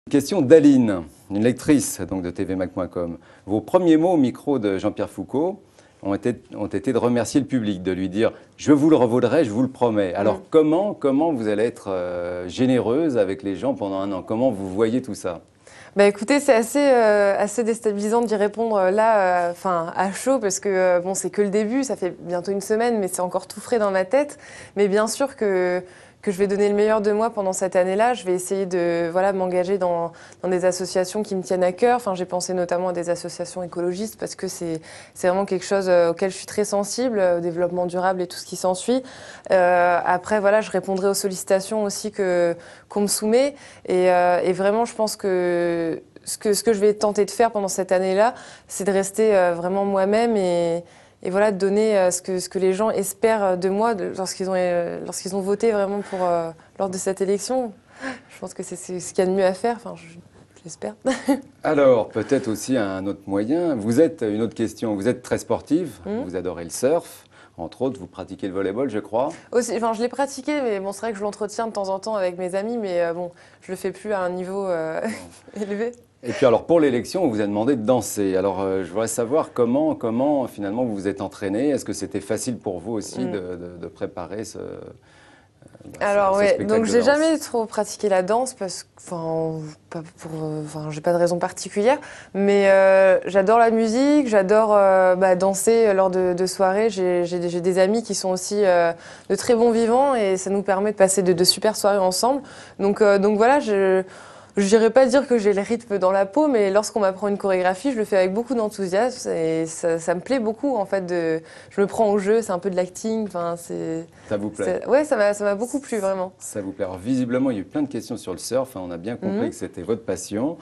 Question d'Aline, une lectrice donc, de tvmac.com. Vos premiers mots au micro de Jean-Pierre Foucault ont été de remercier le public, de lui dire « je vous le revaudrai, je vous le promets ». Alors comment vous allez être généreuse avec les gens pendant un an? Comment vous voyez tout ça? Bah écoutez, c'est assez déstabilisant d'y répondre là, à chaud, parce que bon, c'est que le début, ça fait bientôt une semaine, mais c'est encore tout frais dans ma tête. Mais bien sûr que je vais donner le meilleur de moi pendant cette année-là. Je vais essayer de m'engager dans des associations qui me tiennent à cœur. Enfin, j'ai pensé notamment à des associations écologistes parce que c'est vraiment quelque chose auquel je suis très sensible, au développement durable et tout ce qui s'ensuit. Après, voilà, je répondrai aux sollicitations aussi qu'on me soumet. Et vraiment, je pense que ce que je vais tenter de faire pendant cette année-là, c'est de rester vraiment moi-même et voilà, de donner ce que les gens espèrent de moi lorsqu'ils ont voté vraiment lors de cette élection. Je pense que c'est ce qu'il y a de mieux à faire, enfin, j'espère. Alors, peut-être aussi un autre moyen. Une autre question, vous êtes très sportive, vous adorez le surf. Entre autres, vous pratiquez le volleyball, je crois. Aussi, enfin, je l'ai pratiqué, mais bon, c'est vrai que je l'entretiens de temps en temps avec mes amis, mais bon, je le fais plus à un niveau élevé. Et puis alors, pour l'élection, on vous a demandé de danser. Alors, je voudrais savoir comment finalement vous vous êtes entraîné. Est-ce que c'était facile pour vous aussi de préparer ce Alors ce ouais, spectacle donc de j'ai danse? jamais trop pratiqué la danse parce que, j'ai pas de raison particulière, mais j'adore la musique, j'adore danser lors de soirées. J'ai des amis qui sont aussi de très bons vivants et ça nous permet de passer de super soirées ensemble. Donc voilà, je dirais pas dire que j'ai le rythme dans la peau, mais lorsqu'on m'apprend une chorégraphie, je le fais avec beaucoup d'enthousiasme et ça me plaît beaucoup en fait. Je me prends au jeu, c'est un peu de l'acting. Enfin, Ça vous plaît? ouais, ça m'a beaucoup plu vraiment. Ça vous plaît. Alors, visiblement, il y a eu plein de questions sur le surf. On a bien compris que c'était votre passion.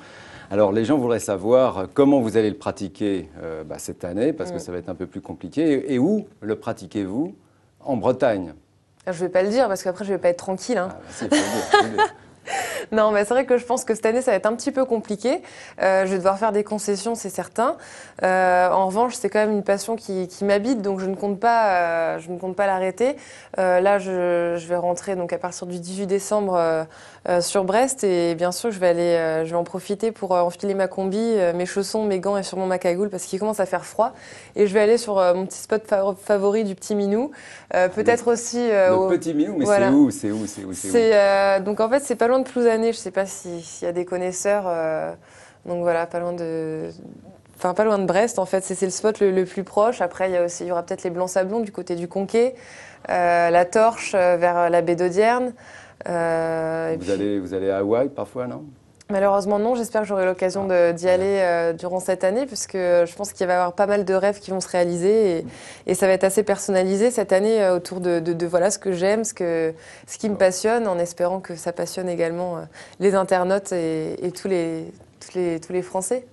Alors, les gens voudraient savoir comment vous allez le pratiquer cette année, parce que ça va être un peu plus compliqué. Et où le pratiquez-vous? En Bretagne. Je vais pas le dire parce qu'après je vais pas être tranquille. Hein. Ah, bah, si, faut le dire, faut le dire. Non, mais c'est vrai que je pense que cette année, ça va être un petit peu compliqué. Je vais devoir faire des concessions, c'est certain. En revanche, c'est quand même une passion qui m'habite, donc je ne compte pas l'arrêter. Là, je vais rentrer donc à partir du 18 décembre sur Brest, et bien sûr, je vais en profiter pour enfiler ma combi, mes chaussons, mes gants et sûrement ma cagoule parce qu'il commence à faire froid. Et je vais aller sur mon petit spot favori du Petit Minou. Peut-être aussi. Le Petit Minou, mais voilà. c'est où? Donc en fait, c'est pas loin de Plouzané. Je sais pas s'il y a des connaisseurs. Donc voilà, pas loin de Brest. En fait, c'est le spot le plus proche. Après, il y aura peut-être les Blancs Sablons du côté du Conquet, la Torche vers la baie d'Audierne. Vous allez à Hawaï parfois, non? Malheureusement non, j'espère que j'aurai l'occasion d'y aller durant cette année, puisque je pense qu'il va y avoir pas mal de rêves qui vont se réaliser et ça va être assez personnalisé cette année autour de voilà ce que j'aime, ce qui me passionne, en espérant que ça passionne également les internautes et tous les Français.